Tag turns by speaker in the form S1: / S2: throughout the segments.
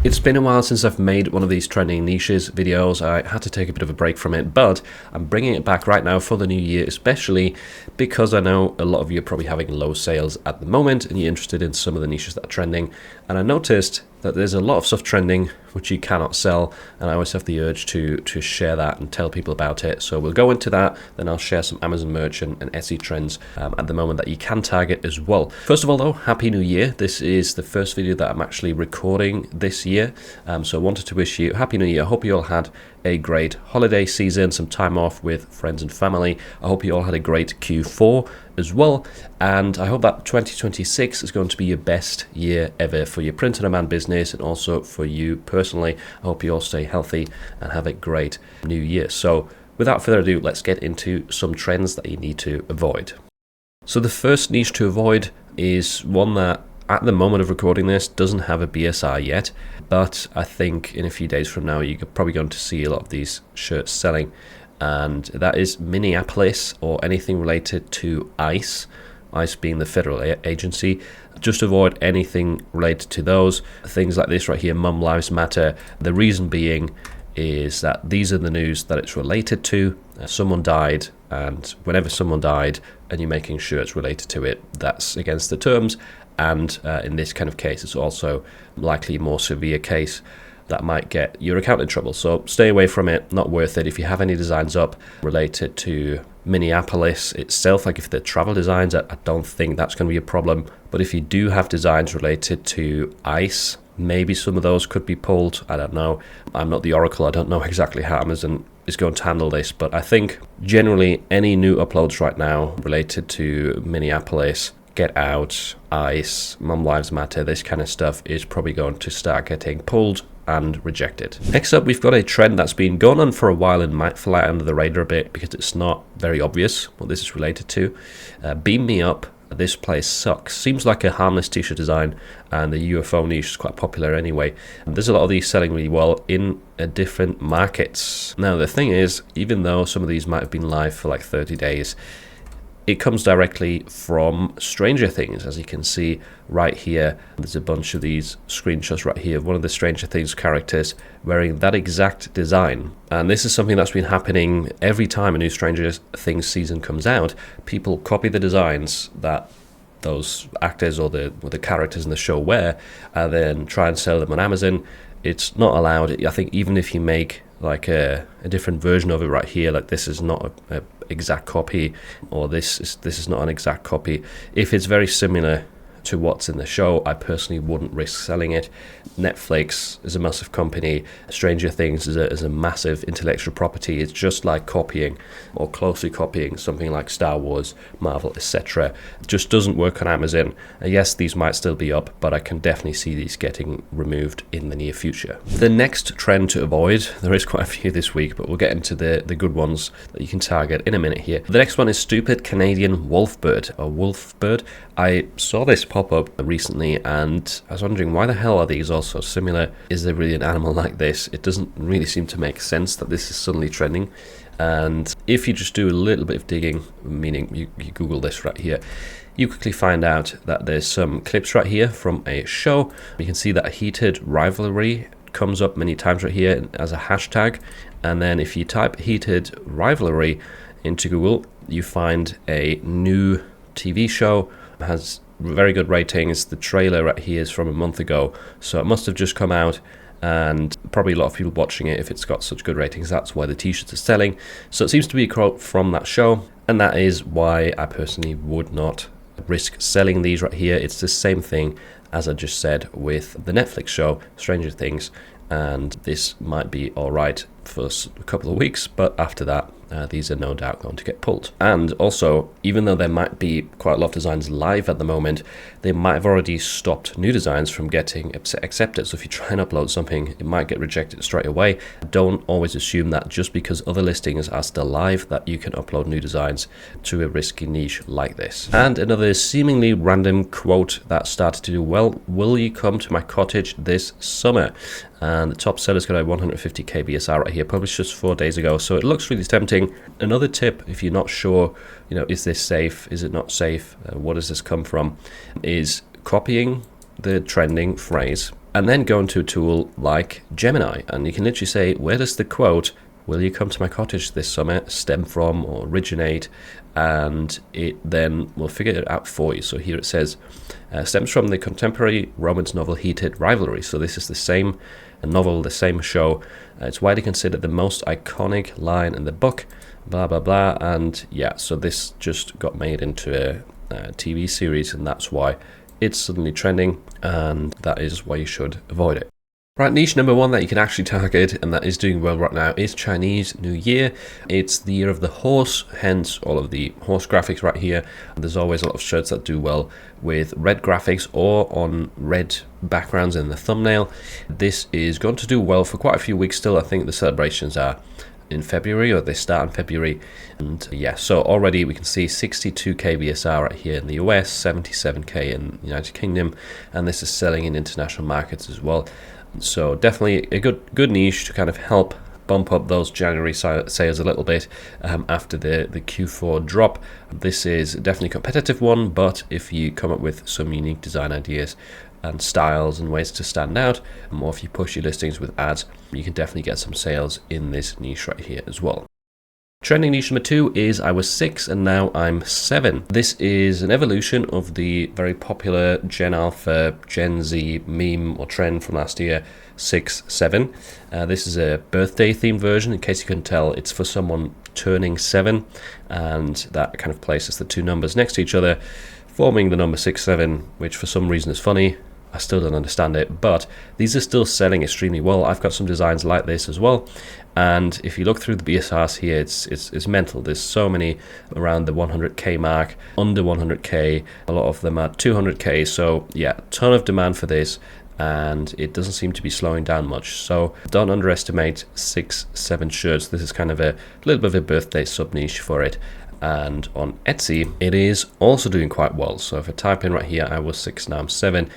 S1: It's been a while since I've made one of these trending niches videos. I had to take a bit of a break from it, but I'm bringing it back right now for the new year, especially because I know a lot of you are probably having low sales at the moment and you're interested in some of the niches that are trending. And I noticed that there's a lot of stuff trending which you cannot sell, and I always have the urge to share that and tell people about it. So we'll go into that, then I'll share some Amazon merch and Etsy trends at the moment that you can target as well. First of all though, Happy New Year. This is the first video that I'm actually recording this year, so I wanted to wish you Happy New Year. I hope you all had a great holiday season, some time off with friends and family. I hope you all had a great Q4 as well, and I hope that 2026 is going to be your best year ever for your print-on-demand business and also for you personally. I hope you all stay healthy and have a great new year. So without further ado, let's get into some trends that you need to avoid. So the first niche to avoid is one that at the moment of recording this doesn't have a BSR yet, but I think in a few days from now you're probably going to see a lot of these shirts selling, and that is Minneapolis or anything related to ICE being the federal agency. Just avoid anything related to those. Things like this right here, Mum Lives Matter. The reason being is that these are the news that it's related to. Someone died, and whenever someone died and you're making shirts related to it, that's against the terms. And in this kind of case, it's also likely a more severe case that might get your account in trouble. So stay away from it, not worth it. If you have any designs up related to Minneapolis itself, like if they're travel designs, I don't think that's going to be a problem. But if you do have designs related to ICE, maybe some of those could be pulled. I don't know. I'm not the oracle. I don't know exactly how Amazon is going to handle this, but I think generally any new uploads right now related to Minneapolis, Get Out, ICE, Mum Lives Matter, this kind of stuff is probably going to start getting pulled and rejected. Next up, we've got a trend that's been going on for a while and might fly under the radar a bit because it's not very obvious what this is related to. Beam Me Up, This Place Sucks. Seems like a harmless t-shirt design, and the UFO niche is quite popular anyway. And there's a lot of these selling really well in different markets. Now the thing is, even though some of these might have been live for like 30 days, it comes directly from Stranger Things. As you can see right here, there's a bunch of these screenshots right here of one of the Stranger Things characters wearing that exact design. And this is something that's been happening every time a new Stranger Things season comes out. People copy the designs that those actors or the characters in the show wear and then try and sell them on Amazon. It's not allowed. I think even if you make like a different version of it right here, like this is not a exact copy, or this is not an exact copy. If it's very similar to what's in the show, I personally wouldn't risk selling it. Netflix is a massive company. Stranger Things is a massive intellectual property. It's just like copying or closely copying something like Star Wars, Marvel, etc. It just doesn't work on Amazon. Yes, these might still be up, but I can definitely see these getting removed in the near future. The next trend to avoid, there is quite a few this week, but we'll get into the good ones that you can target in a minute here. The next one is Stupid Canadian Wolfbird, or Wolfbird. I saw this pop up recently and I was wondering, why the hell are these all so similar? Is there really an animal like this? It doesn't really seem to make sense that this is suddenly trending. And if you just do a little bit of digging, meaning you Google this right here, you quickly find out that there's some clips right here from a show. You can see that Heated Rivalry comes up many times right here as a hashtag. And then if you type Heated Rivalry into Google, you find a new TV show. It has very good ratings. The trailer right here is from a month ago, so it must have just come out, and probably a lot of people watching it. If it's got such good ratings, that's why the t-shirts are selling. So it seems to be a quote from that show, and that is why I personally would not risk selling these right here. It's the same thing as I just said with the Netflix show Stranger Things, and this might be all right for a couple of weeks, but after that these are no doubt going to get pulled. And also, even though there might be quite a lot of designs live at the moment, they might have already stopped new designs from getting accepted. So if you try and upload something, it might get rejected straight away. Don't always assume that just because other listings are still live that you can upload new designs to a risky niche like this. And another seemingly random quote that started to do well: will you come to my cottage this summer? And the top seller's got a 150k BSR right here, published just 4 days ago, so it looks really tempting. Another tip, if you're not sure, is this safe, is it not safe, what does this come from, is copying the trending phrase and then go into a tool like Gemini, and you can literally say, where does the quote, "Will you come to my cottage this summer," stem from or originate, and it then will figure it out for you. So here it says, stems from the contemporary romance novel Heated Rivalry. So this is the same novel, the same show. It's widely considered the most iconic line in the book, blah, blah, blah. And yeah, so this just got made into a TV series, and that's why it's suddenly trending, and that is why you should avoid it. Right, niche number one that you can actually target and that is doing well right now is Chinese New Year. It's the year of the horse, hence all of the horse graphics right here. There's always a lot of shirts that do well with red graphics or on red backgrounds in the thumbnail. This is going to do well for quite a few weeks still. I think the celebrations are in February, or they start in February, and yeah, so already we can see 62k BSR right here in the US, 77k in the United Kingdom, and this is selling in international markets as well. So definitely a good niche to kind of help bump up those January sales a little bit after the Q4 drop. This is definitely a competitive one, but if you come up with some unique design ideas and styles and ways to stand out, or if you push your listings with ads, you can definitely get some sales in this niche right here as well. Trending niche number 2 is I was 6 and now I'm 7. This is an evolution of the very popular Gen Alpha, Gen Z meme or trend from last year, 6, 7. This is a birthday themed version. In case you couldn't tell, it's for someone turning 7, and that kind of places the two numbers next to each other, forming the number 6, 7, which for some reason is funny. I still don't understand it, but these are still selling extremely well. I've got some designs like this as well, and if you look through the BSRs here, it's mental. There's so many around the 100k mark, under 100k, a lot of them are 200k, so yeah, ton of demand for this, and it doesn't seem to be slowing down much. So don't underestimate 6, 7 shirts. This is kind of a little bit of a birthday sub niche for it. And on Etsy, it is also doing quite well. So if I type in right here, I was 6, now I'm 7,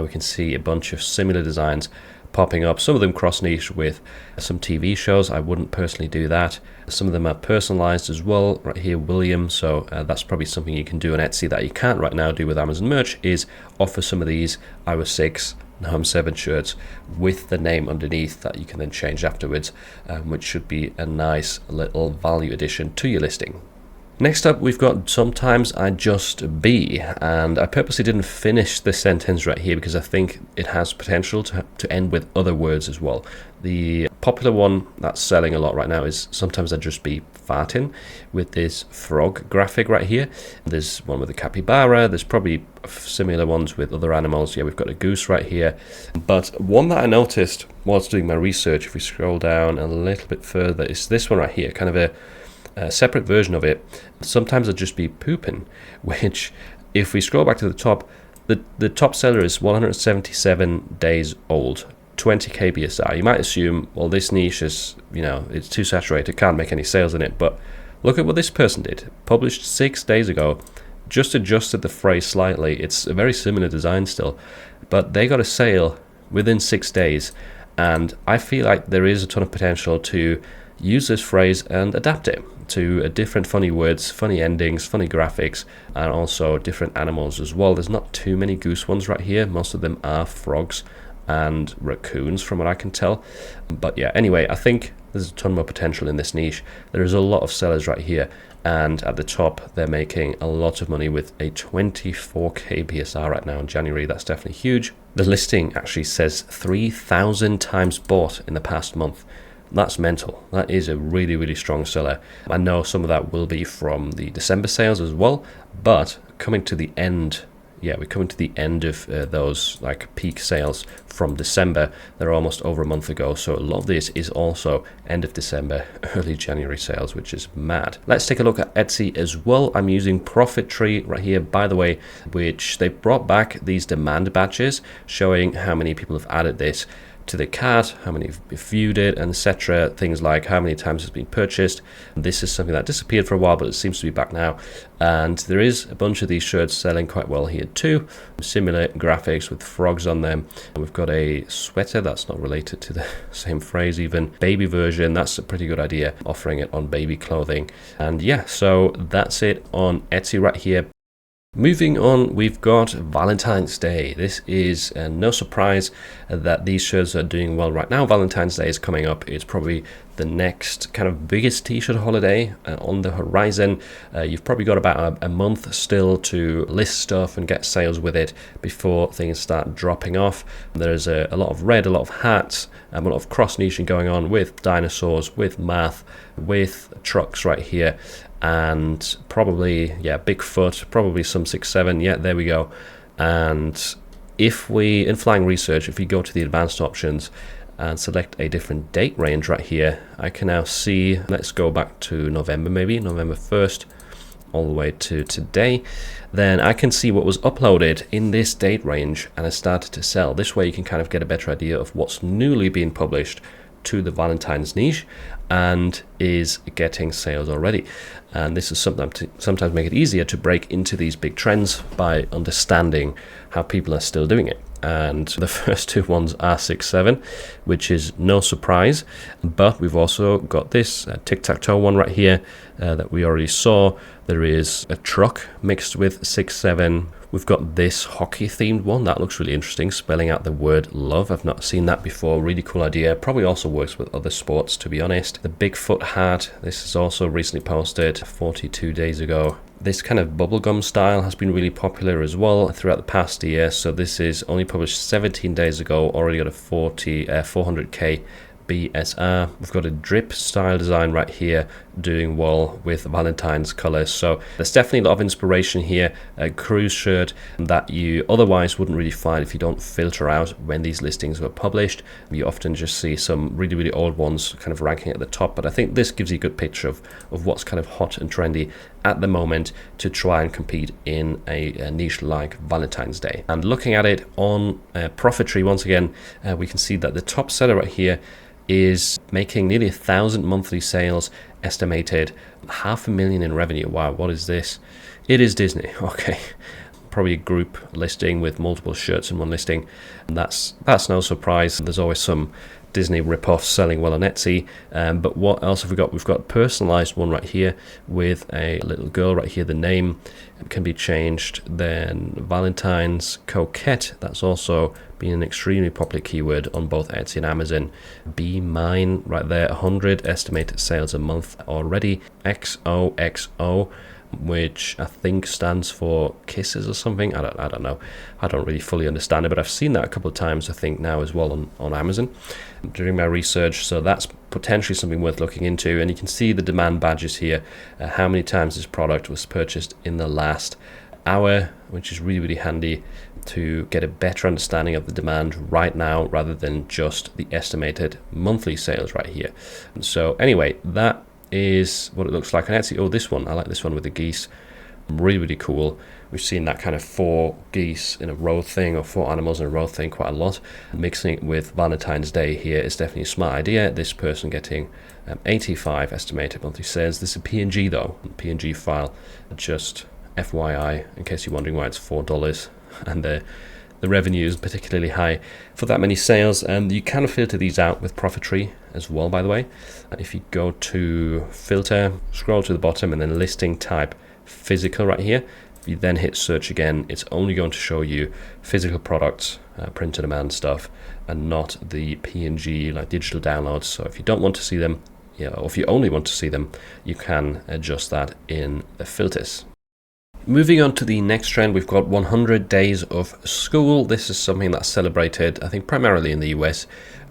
S1: we can see a bunch of similar designs popping up. Some of them cross niche with some TV shows. I wouldn't personally do that. Some of them are personalized as well. Right here, William. So that's probably something you can do on Etsy that you can't right now do with Amazon merch, is offer some of these I was 6, now I'm 7 shirts with the name underneath that you can then change afterwards, which should be a nice little value addition to your listing. Next up, we've got sometimes I just be, and I purposely didn't finish this sentence right here because I think it has potential to end with other words as well. The popular one that's selling a lot right now is sometimes I just be farting, with this frog graphic right here. There's one with a capybara, there's probably similar ones with other animals. Yeah, we've got a goose right here, but one that I noticed whilst doing my research, if we scroll down a little bit further, is this one right here, kind of a separate version of it. Sometimes I'd just be pooping, which if we scroll back to the top, the top seller is 177 days old, 20k BSR. You might assume, well, this niche is, it's too saturated, can't make any sales in it, but look at what this person did. Published 6 days ago, just adjusted the phrase slightly. It's a very similar design still, but they got a sale within 6 days, and I feel like there is a ton of potential to use this phrase and adapt it to different funny words, funny endings, funny graphics, and also different animals as well. There's not too many goose ones right here. Most of them are frogs and raccoons from what I can tell. But yeah, anyway, I think there's a ton more potential in this niche. There is a lot of sellers right here, and at the top they're making a lot of money with a 24k BSR right now in January. That's definitely huge. The listing actually says 3,000 times bought in the past month. That's mental. That is a really, really strong seller. I know some of that will be from the December sales as well, but coming to the end, we're coming to the end of those like peak sales from December. They're almost over a month ago, so a lot of this is also end of December, early January sales, which is mad. Let's take a look at Etsy as well. I'm using Profit Tree right here, by the way, which they brought back these demand badges showing how many people have added this to the cart, how many have viewed it, and etc. Things like how many times it's been purchased. This is something that disappeared for a while, but it seems to be back now. And there is a bunch of these shirts selling quite well here too. Similar graphics with frogs on them. We've got a sweater that's not related to the same phrase even. Baby version, that's a pretty good idea, offering it on baby clothing. And yeah, so that's it on Etsy right here. Moving on, we've got Valentine's Day. This is no surprise that these shirts are doing well right now. Valentine's Day is coming up. It's probably the next kind of biggest t-shirt holiday on the horizon. You've probably got about a month still to list stuff and get sales with it before things start dropping off. There's a lot of red, a lot of hats, a lot of cross-niching going on with dinosaurs, with math, with trucks right here. And probably, Bigfoot, probably some 6-7, there we go. And if we, in flying research, if we go to the advanced options and select a different date range right here, I can now see, let's go back to November maybe, November 1st, all the way to today. Then I can see what was uploaded in this date range and has started to sell. This way you can kind of get a better idea of what's newly being published to the Valentine's niche and is getting sales already. And this is something to sometimes make it easier to break into these big trends by understanding how people are still doing it. And the first two ones are 6-7, which is no surprise, but we've also got this tic-tac-toe one right here that we already saw. There is a truck mixed with 6-7. We've got this hockey themed one that looks really interesting, spelling out the word love. I've not seen that before. Really cool idea. Probably also works with other sports, to be honest. The Bigfoot hat, this is also recently posted 42 days ago. This kind of bubblegum style has been really popular as well throughout the past year. So this is only published 17 days ago, already got a 400k BSR. We've got a drip style design right here doing well with Valentine's colors. So there's definitely a lot of inspiration here. A cruise shirt that you otherwise wouldn't really find if you don't filter out when these listings were published. You often just see some really, really old ones kind of ranking at the top. But I think this gives you a good picture of what's kind of hot and trendy at the moment to try and compete in a niche like Valentine's Day. And looking at it on Profitry, once again, we can see that the top seller right here is making nearly 1,000 monthly sales, estimated 500,000 in revenue. Wow, what is this? It is Disney. Okay, probably a group listing with multiple shirts in one listing, and that's no surprise. There's always some Disney rip-offs selling well on Etsy. But what else have we got? We've got a personalized one right here with a little girl right here. The name can be changed. Then Valentine's Coquette, that's also been an extremely popular keyword on both Etsy and Amazon. Be Mine right there, 100 estimated sales a month already. XOXO, which I think stands for kisses or something. I don't know. I don't really fully understand it, but I've seen that a couple of times, I think, now as well on Amazon during my research. So that's potentially something worth looking into. And you can see the demand badges here, how many times this product was purchased in the last hour, which is really, really handy to get a better understanding of the demand right now rather than just the estimated monthly sales right here. And so anyway, that is what it looks like on Etsy. Oh, this one, I like this one with the geese. Really, really cool. We've seen that kind of 4 geese in a row thing, or 4 animals in a row thing quite a lot. Mixing it with Valentine's Day here is definitely a smart idea. This person getting 85 estimated monthly sales. This is a PNG though, PNG file. Just FYI, in case you're wondering why it's $4 and the revenue is particularly high for that many sales. And you can filter these out with Profitry as well, by the way. If you go to filter, scroll to the bottom, and then listing type physical right here, if you then hit search again, it's only going to show you physical products, print on demand stuff, and not the PNG like digital downloads. So if you don't want to see them, or if you only want to see them, you can adjust that in the filters. Moving on to the next trend, we've got 100 days of school. This is something that's celebrated, I think, primarily in the US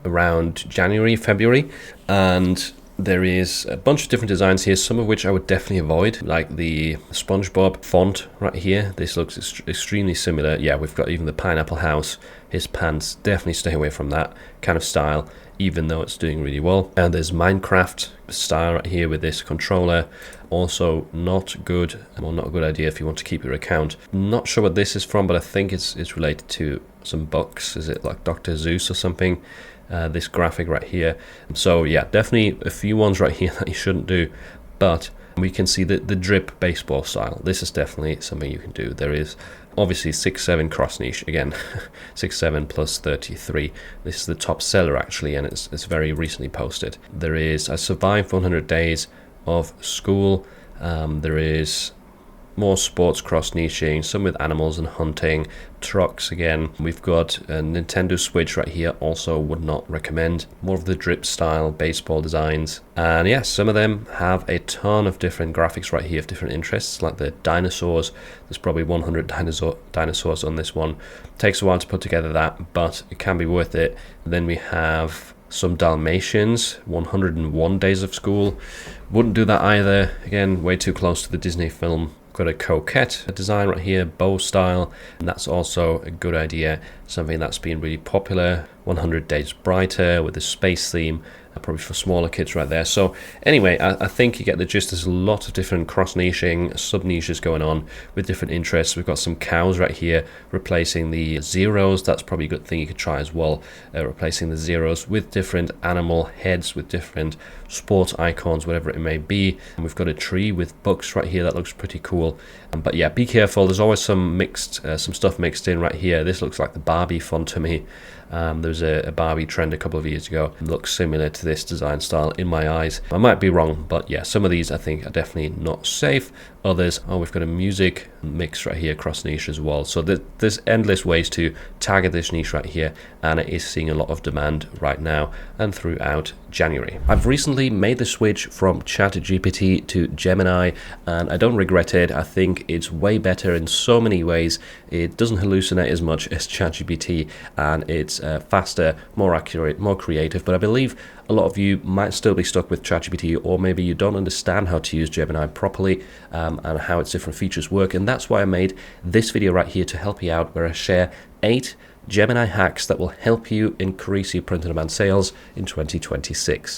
S1: around January, February. And there is a bunch of different designs here, some of which I would definitely avoid, like the SpongeBob font right here. This looks extremely similar. Yeah, we've got even the Pineapple House, his pants. Definitely stay away from that kind of style, even though it's doing really well. And there's Minecraft style right here with this controller. Also not good, well, not a good idea if you want to keep your account. Not sure what this is from, but I think it's related to some books. Is it like Dr. Zeus or something? This graphic right here. So yeah, definitely a few ones right here that you shouldn't do, but we can see the drip baseball style. This is definitely something you can do. There is obviously 6-7 cross niche again, 6-7 plus 33. This is the top seller actually, and it's very recently posted. There is I survived 100 days of school. There is more sports cross niching, some with animals and hunting, trucks again. We've got a Nintendo Switch right here, also would not recommend. More of the drip style baseball designs. And yeah, some of them have a ton of different graphics right here of different interests, like the dinosaurs. There's probably 100 dinosaurs on this one. Takes a while to put together that, but it can be worth it. Then we have some Dalmatians, 101 Days of School. Wouldn't do that either. Again, way too close to the Disney film. Got a coquette design right here, bow style, and that's also a good idea. Something that's been really popular. 100 Days Brighter with the space theme, probably for smaller kids right there. So anyway, I think you get the gist. There's a lot of different cross-niching, sub-niches going on with different interests. We've got some cows right here replacing the zeros. That's probably a good thing you could try as well, replacing the zeros with different animal heads, with different sports icons, whatever it may be. And we've got a tree with books right here. That looks pretty cool. But yeah, be careful. There's always some stuff mixed in right here. This looks like the Barbie font to me. There was a Barbie trend a couple of years ago. It looks similar to this design style in my eyes. I might be wrong, but yeah, some of these I think are definitely not safe. Others, we've got a music mix right here, cross niche as well. So there's endless ways to target this niche right here, and it is seeing a lot of demand right now and throughout January. I've recently made the switch from ChatGPT to Gemini, and I don't regret it. I think it's way better in so many ways. It doesn't hallucinate as much as ChatGPT, and it's faster, more accurate, more creative. But I believe a lot of you might still be stuck with ChatGPT, or maybe you don't understand how to use Gemini properly and how its different features work. And that's why I made this video right here to help you out, where I share 8 Gemini hacks that will help you increase your print-on-demand sales in 2026.